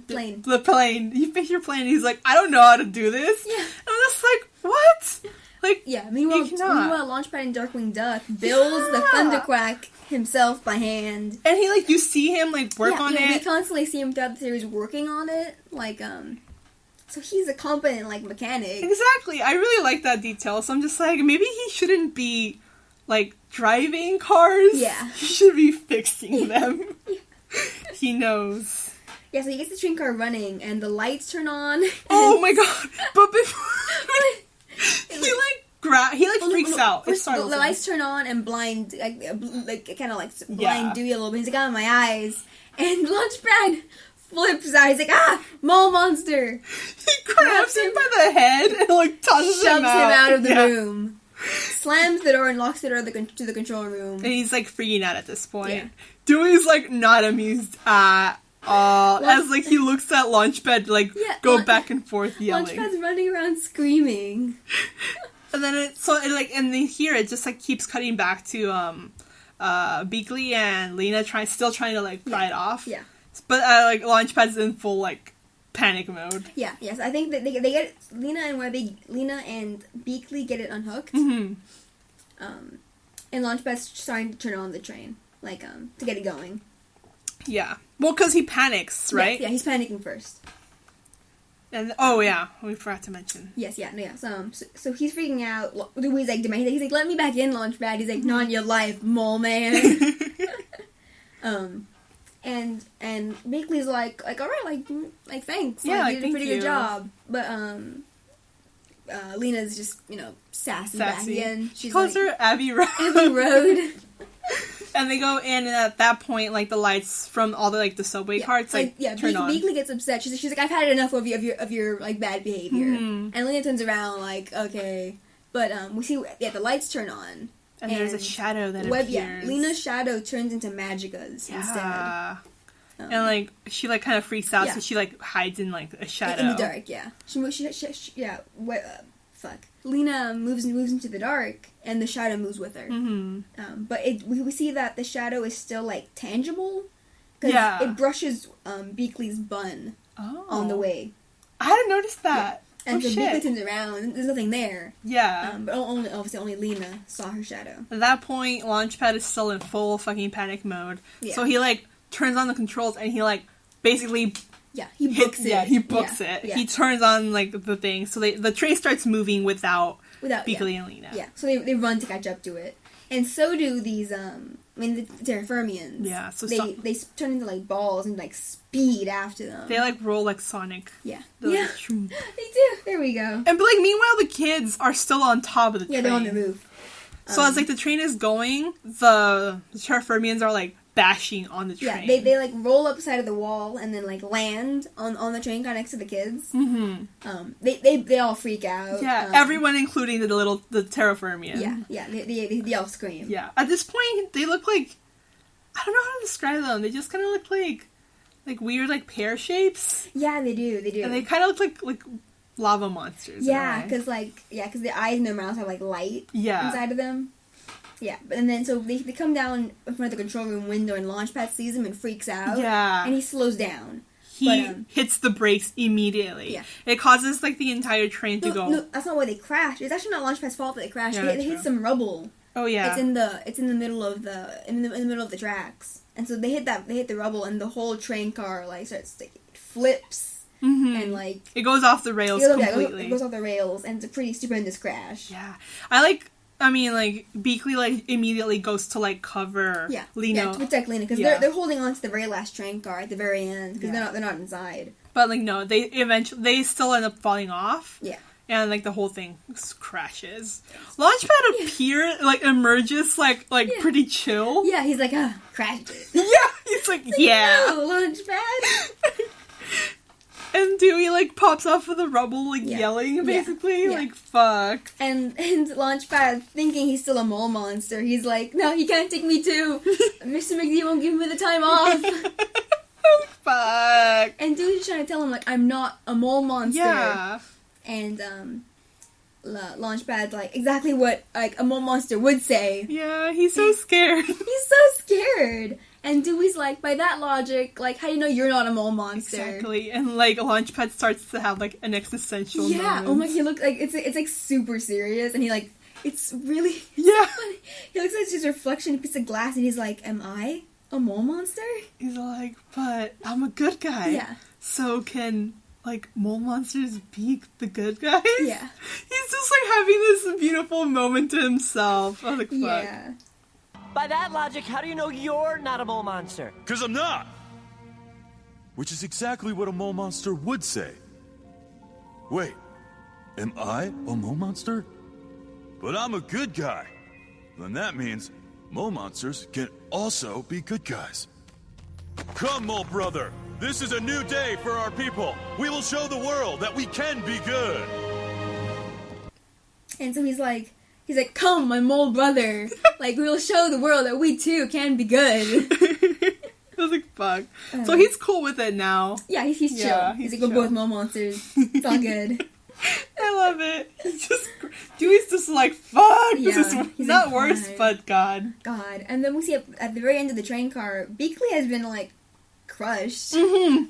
plane. The plane. You fix your plane. He's like, I don't know how to do this. Yeah. And I'm just like, what? Like, yeah, meanwhile Launchpad and Darkwing Duck builds the Thunderquack himself by hand. And he, like, you see him, like, work on it. We constantly see him throughout the series working on it. Like, so he's a competent, like, mechanic. Exactly. I really like that detail. So I'm just like, maybe he shouldn't be, like, driving cars. Yeah. He should be fixing them. Yeah. He knows. Yeah, so he gets the train car running, and the lights turn on. Oh my god! But before... he freaks out. The lights turn on and blind, blind Dewey a little bit. He's like, out of my eyes. And Launchpad flips out. He's like, mole monster. He grabs him by the head and, like, tosses him out. Shoves him out of the room. Slams the door and locks the door to the control room. And he's, like, freaking out at this point. Yeah. Dewey's, like, not amused at all. As, like, he looks at Launchpad, like, go back and forth yelling. Launchpad's running around screaming. And then and then here it just, like, keeps cutting back to, Beakley and Lena still trying to, like, pry it off. Yeah. But, like, Launchpad's in full, like, panic mode. Yeah, yes. I think that they get it, Lena and Beakley get it unhooked. Mm-hmm. And Launchpad's trying to turn on the train, like, to get it going. Yeah. Well, because he panics, right? Yeah, he's panicking first. And, oh, yeah. We forgot to mention. Yes, yeah, no, yeah. So he's freaking out. He's like, demanding. He's like, let me back in, Launchpad. He's like, not in your life, mole man. And Beakley's like all right, like thanks, Yeah, you did a pretty good you. job. But Lena's just sassy back again. She calls her Abbey Road. Abbey Road. And they go in, and at that point, like, the lights from all the, like, the subway carts, turn on. Beakley gets upset. She's like, I've had enough of your like, bad behavior. Mm-hmm. And Lena turns around, like, okay. But, we see, the lights turn on. And there's a shadow that appears. Yeah, Lena's shadow turns into Magica's instead. And, like, she, like, kind of freaks out, so she, like, hides in, like, a shadow. In the dark, yeah. Lena moves into the dark, and the shadow moves with her. Mm-hmm. But we see that the shadow is still, like, tangible. Because it brushes Beakley's bun on the way. I hadn't noticed that. Yeah. And so Beakley turns around, and there's nothing there. Yeah. But only Lena saw her shadow. At that point, Launchpad is still in full fucking panic mode. Yeah. So he, like, turns on the controls, and he, like, basically... Yeah, he books it. Yeah, he books it. Yeah. He turns on, like, the thing. So the train starts moving without Beakley and Lena. Yeah, so they run to catch up to it. And so do these, the Terra-firmians. Yeah, so... They turn into, like, balls and, like, speed after them. They, like, roll like Sonic. Yeah. Like, they do. There we go. And, but, like, meanwhile, the kids are still on top of the train. Yeah, they're on the roof. So as, like, the train is going, the Terra-firmians are, like, bashing on the train. Yeah, they like roll up side of the wall and then like land on the train car next to the kids. Mm-hmm. They all freak out. Yeah, everyone, including the Terra-firmian. Yeah, they all scream. Yeah, at this point they look like, I don't know how to describe them. They just kind of look like weird like pear shapes. Yeah, they do. And they kind of look like lava monsters. Yeah, because the eyes and their mouths have like light inside of them. Yeah, and then so they come down in front of the control room window, and Launchpad sees him and freaks out. Yeah. And he slows down. He hits the brakes immediately. Yeah. It causes, like, the entire train to go... No, that's not why they crashed. It's actually not Launchpad's fault that they crashed. They hit some rubble. Oh, yeah. It's in the middle of the tracks. And so they hit the rubble, and the whole train car, like, starts, like, flips. Mm-hmm. And, like... It goes off the rails completely. It goes off the rails, and it's a pretty stupendous crash. Yeah. Beakley, like, immediately goes to, like, cover Lena. Yeah, to protect Lena, because they're holding on to the very last train car at the very end, because they're not inside. But, like, no, they still end up falling off. Yeah. And, like, the whole thing crashes. Launchpad emerges, like pretty chill. Yeah, he's like, crashed it. Yeah, he's like, yeah. No, Launchpad. And Dewey, like, pops off of the rubble, like, yelling, basically. Like, fuck. And Launchpad, thinking he's still a mole monster, he's like, no, he can't take me too. Mr. McD won't give me the time off. Oh, fuck. And Dewey's trying to tell him, like, I'm not a mole monster. Yeah. And, Launchpad's like, exactly what, like, a mole monster would say. Yeah, he's so scared. He's so scared. And Dewey's like, by that logic, like, how do you know you're not a mole monster? Exactly. And, like, Launchpad starts to have, like, an existential moment. Yeah, oh my, he looks like, it's like, super serious, and he, like, it's really... Yeah. So funny. He looks at his reflection in a piece of glass, and he's like, am I a mole monster? He's like, but I'm a good guy. Yeah. So can, like, mole monsters be the good guys? Yeah. He's just, like, having this beautiful moment to himself. I was like, fuck. Yeah. By that logic, how do you know you're not a mole monster? 'Cause I'm not! Which is exactly what a mole monster would say. Wait, am I a mole monster? But I'm a good guy. Then that means mole monsters can also be good guys. Come, mole brother! This is a new day for our people! We will show the world that we can be good! And so he's like, come, my mole brother. Like, we'll show the world that we, too, can be good. I was like, fuck. So he's cool with it now. Yeah, he's chill. Yeah, he's like, we're both mole monsters. It's all good. I love it. Dewey's just like, fuck, this is not like, worse, but God. And then we see at the very end of the train car, Beakley has been, like, crushed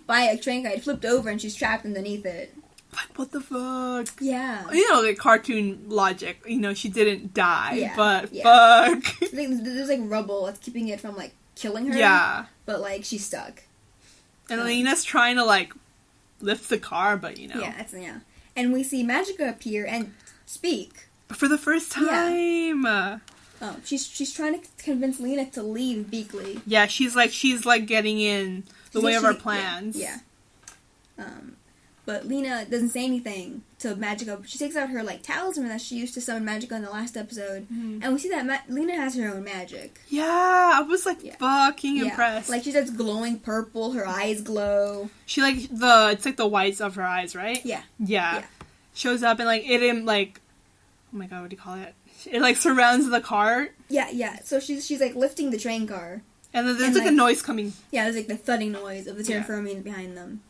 by a train car. It flipped over and she's trapped underneath it. Like, what the fuck? Yeah. You know, like, cartoon logic. You know, she didn't die, but yeah. fuck. There's, like, rubble that's keeping it from, like, killing her. Yeah. But, like, she's stuck. And Lena's trying to, like, lift the car, but, you know. Yeah. And we see Magica appear and speak. For the first time. Yeah. she's trying to convince Lena to leave Beakley. Yeah, she's getting in the way of our plans. Yeah. But Lena doesn't say anything to Magica. She takes out her talisman that she used to summon Magica in the last episode, and we see that Lena has her own magic. Yeah, I was fucking impressed. She starts glowing purple. Her eyes glow. She it's the whites of her eyes, right? Yeah. Shows up and oh my god, what do you call it? It surrounds the cart. Yeah. So she's lifting the train car, and then there's a noise coming. Yeah, there's the thudding noise of the Terra-firmians behind them.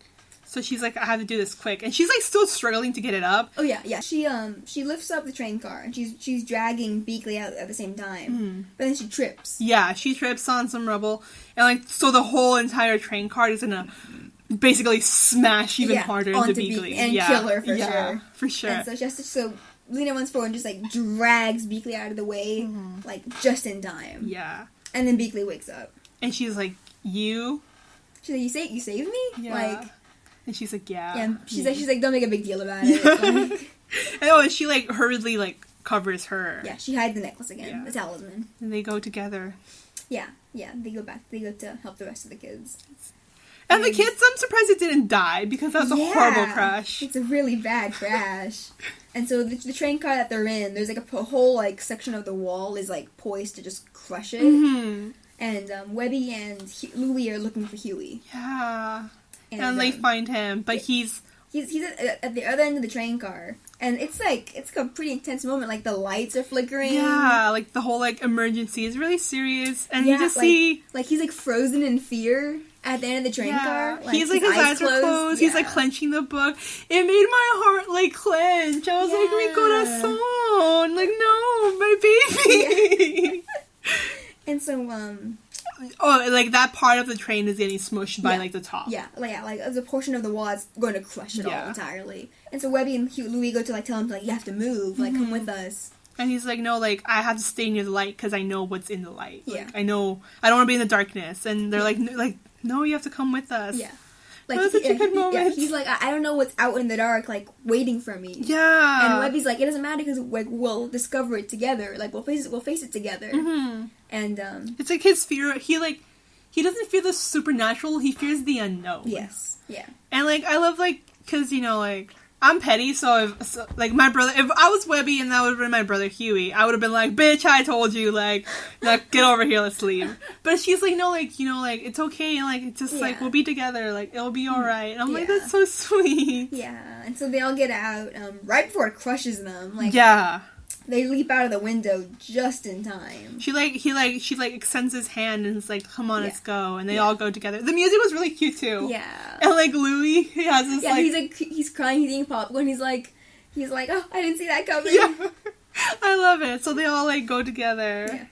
So she's I have to do this quick, and she's still struggling to get it up. Oh yeah. She lifts up the train car, and she's dragging Beakley out at the same time. But then she trips. Yeah, she trips on some rubble, and so the whole entire train cart is gonna basically smash even harder into Beakley and kill her for sure. For sure. And so Lena runs forward and just drags Beakley out of the way, just in time. Yeah. And then Beakley wakes up, and she's like, "You." She's like, "You saved me?" Yeah. And she's like, "Yeah." Yeah. She's like, "Don't make a big deal about it." And she hurriedly covers her. Yeah. She hides the necklace again, the talisman. And they go together. Yeah. They go back. They go to help the rest of the kids. And the kids, I'm surprised it didn't die, because that was a horrible crash. It's a really bad crash. And so the train car that they're in, there's a whole section of the wall is poised to just crush it. Mm-hmm. And Webby and Louie are looking for Huey. Yeah. And they find him, but he's at the other end of the train car. And it's a pretty intense moment. The lights are flickering. Yeah, the whole emergency is really serious. And you just see he's frozen in fear at the end of the train car. He's his eyes are closed. Yeah. He's clenching the book. It made my heart clench. I was mi corazón. No, my baby. And so that part of the train is getting smushed by the top. Yeah, there's a portion of the wall that's going to crush it all entirely. And so Webby and Louie go to tell him you have to move, come with us. And he's like, no, I have to stay near the light because I know what's in the light. Yeah. I know, I don't want to be in the darkness. And they're no, you have to come with us. Yeah. That was such a good moment. Yeah, he's I don't know what's out in the dark, waiting for me. Yeah. And Webby's it doesn't matter because we'll discover it together. We'll face it together. Mm-hmm. And it's his fear. He doesn't fear the supernatural. He fears the unknown. Yes. Yeah. And I love because I'm petty, so my brother, if I was Webby and that would have been my brother Huey, I would have been bitch, I told you, now get over here, let's leave. But she's no, it's okay, and it's just we'll be together, it'll be alright. And I'm that's so sweet. Yeah, and so they all get out, right before it crushes them, yeah. They leap out of the window just in time. She extends his hand and is come on, let's go. And they all go together. The music was really cute too. Yeah. And Louie, he has this he's crying, he's eating popcorn, he's like, oh, I didn't see that coming. Yeah. I love it. So they all go together. Yeah.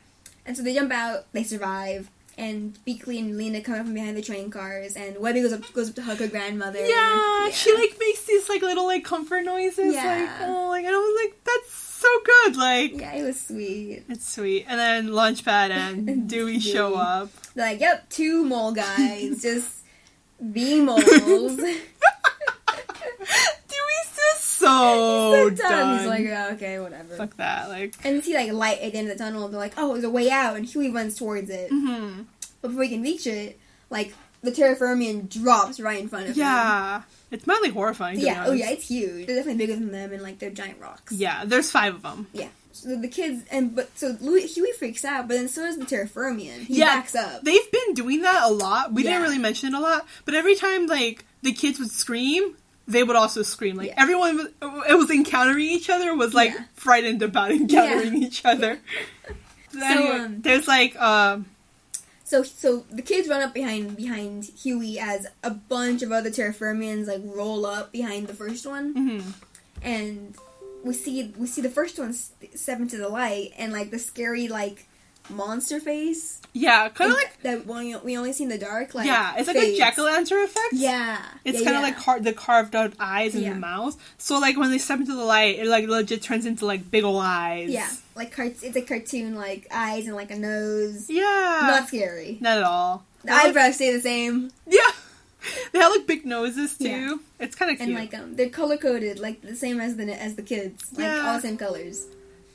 And so they jump out, they survive, and Beakley and Lena come up from behind the train cars, and Webby goes up to hug her grandmother. Yeah. She makes these little comfort noises. Yeah. And I was that's so good, yeah, it was sweet. It's sweet. And then Launchpad and Dewey show up. They're yep, 2 mole guys, just being moles. Dewey's just so done. He's oh, okay, whatever. Fuck that, And you see light at the end of the tunnel, and they're oh, there's a way out, and Huey runs towards it. Mm-hmm. But before he can reach it, the Terra-firmian drops right in front of him. Yeah. It's mildly horrifying, to be honest. Oh yeah, it's huge. They're definitely bigger than them, and they're giant rocks. Yeah, there's 5 of them. Yeah. So the kids, Huey freaks out, but then so does the Terra-firmian. He backs up. They've been doing that a lot. We didn't really mention it a lot, but every time, the kids would scream, they would also scream. Everyone it was encountering each other was, frightened about encountering each other. Anyway, there's, So the kids run up behind Huey as a bunch of other Terra-firmians roll up behind the first one, and we see the first one step into the light, and the scary monster face. Yeah, kind of that we only see in the dark. Yeah, it's a jack-o'-lantern effect. Yeah, it's kind of the carved out eyes and the mouth. So when they step into the light, it legit turns into big ol' eyes. Yeah, it's a cartoon eyes and a nose. Yeah, not scary. Not at all. The eyebrows stay the same. Yeah, they have big noses too. Yeah. It's kind of cute. And they're color coded the same as the kids. All the same colors.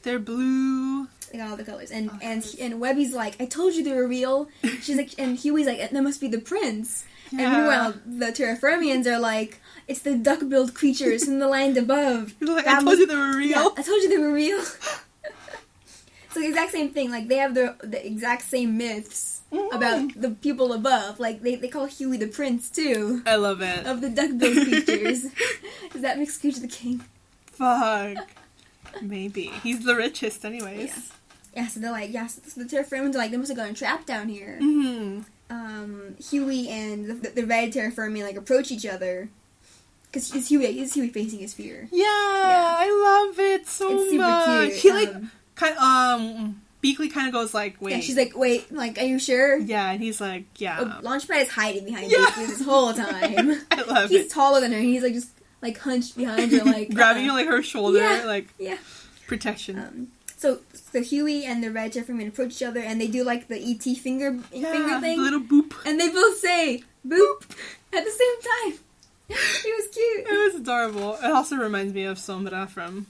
They're blue. They got all the colors. And Webby's like, I told you they were real. She's like, and Huey's like, that must be the prince. Yeah. And meanwhile, the Terra-firmians are like, it's the duck-billed creatures from the land above. Like, I told you they were real. Yeah, I told you they were real. So the exact same thing. Like, they have the exact same myths about the people above. Like, they call Huey the prince, too. I love it. Of the duck-billed creatures. Does that make Scrooge the king? Fuck. Maybe. He's the richest anyways. Yeah. Yeah, so they're like, so the Terra-firmians are like, they must have gotten trapped down here. Huey and the red Terra-firmian, like, approach each other. Because is Huey facing his fear. Yeah, I love it so it's super much. Cute. He, like, Beakley kind of goes like, wait. Yeah, she's like, wait, like, are you sure? Yeah, and he's like, yeah. Oh, Launchpad is hiding behind Beakley this whole time. I love He's taller than her, and he's, like, just, like, hunched behind her, like... grabbing, like, her shoulder, like, protection. So Huey and the red Terra-firmian approach each other, and they do, like, the E.T. finger thing. The little boop. And they both say, boop, at the same time. It was cute. It was adorable. It also reminds me of Sombra from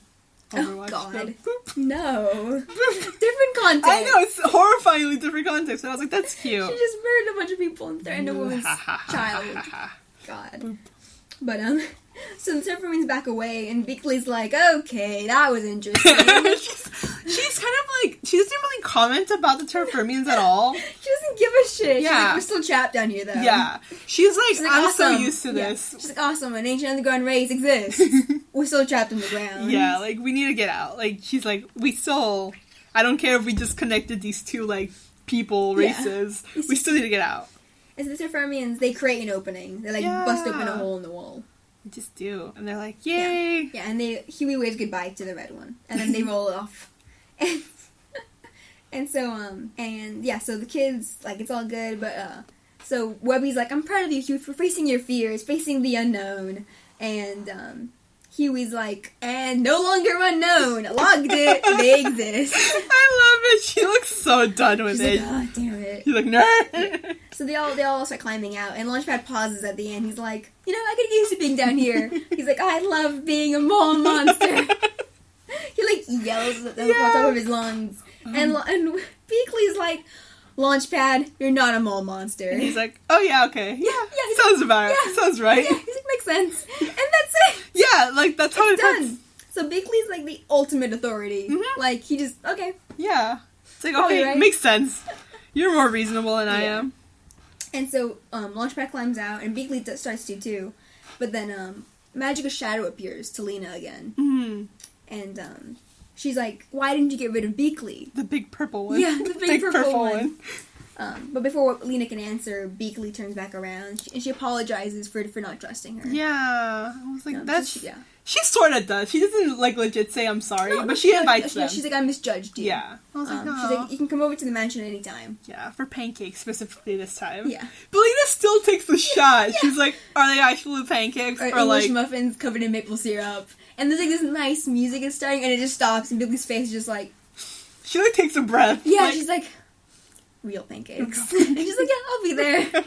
Overwatch. Oh, God. Boop. No. Different context. I know, it's horrifyingly different context, but I was like, that's cute. She just murdered a bunch of people and threatened a woman's child. God. Boop. But, so the Terra-firmians back away, and Beakley's like, okay, that was interesting. she's kind of like, she doesn't really comment about the Terra-firmians at all. She doesn't give a shit. Yeah. She's like, we're still trapped down here, though. Yeah. She's like I'm awesome. so used to this. She's like, awesome, an ancient underground race exists. We're still trapped in the ground. Yeah, like, we need to get out. Like, she's like, I don't care if we just connected these two, like, races. We still need to get out. And so the Terra-firmians, they create an opening. They, like, bust open a hole in the wall. They just do. And they're like, yay! Yeah, and Huey waves goodbye to the red one. And then they roll off. And so the kids, like, it's all good, but, so Webby's like, I'm proud of you, Huey, for facing your fears, facing the unknown. And, Huey's like, and no longer unknown. Logged it. They exist. I love it. She looks so done with it. Like, oh, damn it. She's like, no. So they all start climbing out, and Launchpad pauses at the end. He's like, I could get used to being down here. He's like, I love being a mole monster. He, like, yells at the top of his lungs. And Beakley's like, Launchpad, you're not a mole monster. And he's like, oh yeah, okay. Yeah, sounds about it. Sounds right. Yeah, he's like, makes sense. And that's it. Yeah, like, that's how it's done. Works. So Beakley's, like, the ultimate authority. Mm-hmm. Like, he just, okay. Yeah. It's like, Probably okay, right. Makes sense. You're more reasonable than I am. And so, Launchpad climbs out, and Beakley starts to, too. But then, Magical Shadow appears to Lena again. Mm-hmm. And, she's like, why didn't you get rid of Beakley? The big purple one. Yeah, the big purple one. But before Lena can answer, Beakley turns back around, and she apologizes for not trusting her. Yeah. I was like, that's... Yeah. She sort of does. She doesn't, like, legit say I'm sorry, but she invites them. She's like, I misjudged you. Yeah. I was like, she's like, you can come over to the mansion anytime. Yeah, for pancakes specifically this time. Yeah. But Lena still takes the shot. She's like, are they actually pancakes? Or Or English like... muffins covered in maple syrup. And there's, like, this nice music is starting, and it just stops, and Beakley's face is just like... She, like, takes a breath. Yeah, like, she's like... Real pancakes. And she's like, yeah, I'll be there.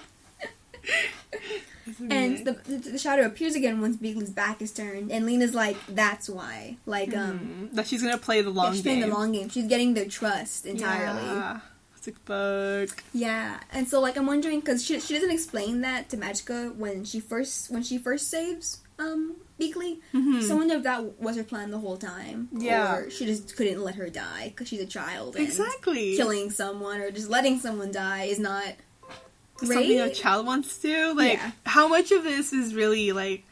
And the shadow appears again once Beakley's back is turned, and Lena's like, that's why. Like, that she's gonna play the long game. She's playing the long game. She's getting their trust entirely. Yeah. It's like, fuck. Yeah, and so, like, I'm wondering, because she doesn't explain that to Magica when she first saves, Beakley. Mm-hmm. So I wonder if that was her plan the whole time. Yeah. Or she just couldn't let her die, because she's a child. And exactly. killing someone, or just letting someone die is not... great. Something a child wants to. Like, how much of this is really, like,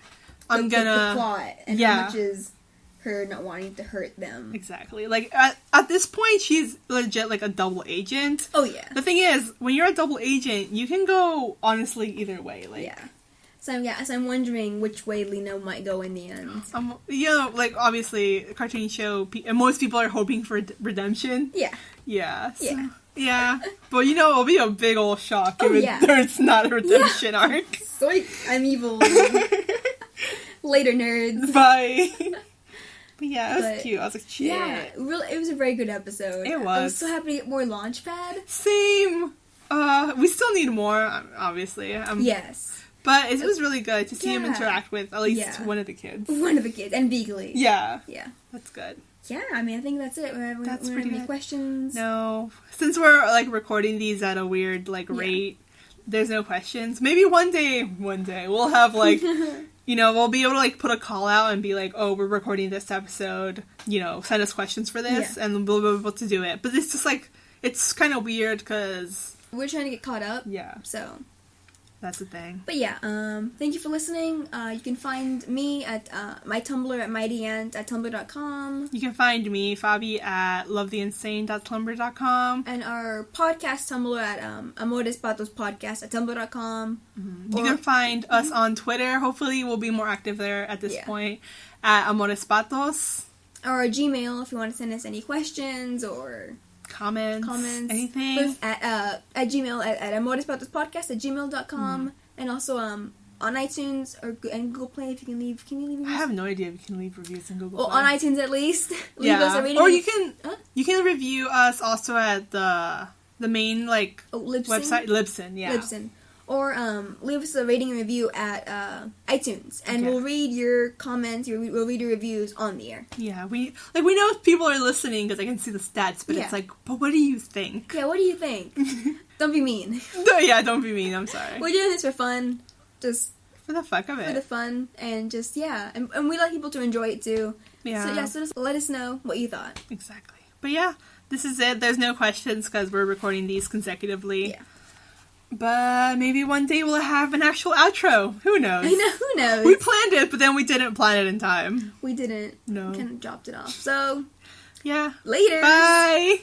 the plot, and how much is her not wanting to hurt them. Exactly. Like, at this point, she's legit, like, a double agent. Oh, yeah. The thing is, when you're a double agent, you can go, honestly, either way. Like, yeah. So I'm wondering which way Lena might go in the end. You know, like, obviously, a cartoon show, and most people are hoping for redemption. Yeah. Yeah. So, yeah. Yeah. But, you know, it'll be a big old shock if it's not a redemption arc. Zoink, I'm evil. Later, nerds. Bye. But yeah, it was cute. I was like, shit. Yeah, it was a very good episode. It was. I was so happy to get more Launchpad. Same. We still need more, obviously. Yes. But it was really good to see him interact with at least one of the kids. One of the kids. And Beakley. Yeah. Yeah. That's good. yeah, I mean, I think that's it. That's we pretty any good. questions? No. Since we're, like, recording these at a weird, like, rate, there's no questions. Maybe one day, we'll have, like, you know, we'll be able to, like, put a call out and be like, oh, we're recording this episode, you know, send us questions for this, and we'll be able to do it. But it's just, like, it's kind of weird, because... we're trying to get caught up. Yeah. So... that's the thing. But yeah, thank you for listening. You can find me at my Tumblr at mightyant@tumblr.com. You can find me, Faby, at lovetheinsane.tumblr.com. And our podcast Tumblr at amorespatospodcast@tumblr.com. Mm-hmm. You can find us on Twitter. Hopefully we'll be more active there at this point. At amorespatos. Or a Gmail if you want to send us any questions or... comments, anything. At Gmail at amorespatospodcast@gmail.com. And also on iTunes and Google Play if you can leave. Can you leave reviews? I have no idea if you can leave reviews in Google Play. On iTunes at least. Leave us a rating. Or you can review us also at the main website, Libsyn. Libsyn. Or leave us a rating and review at iTunes, and we'll read your comments. We'll read your reviews on the air. Yeah, we know if people are listening because I can see the stats, but it's like, but what do you think? Yeah, what do you think? Don't be mean. Don't be mean. I'm sorry. We're doing this for fun, just for the fuck of it. For the fun, and just and we like people to enjoy it too. Yeah. So just let us know what you thought. Exactly. But yeah, this is it. There's no questions because we're recording these consecutively. Yeah. But maybe one day we'll have an actual outro. Who knows? I know, who knows? We planned it, but then we didn't plan it in time. We didn't. No. Kind of dropped it off. So, yeah. later. Bye.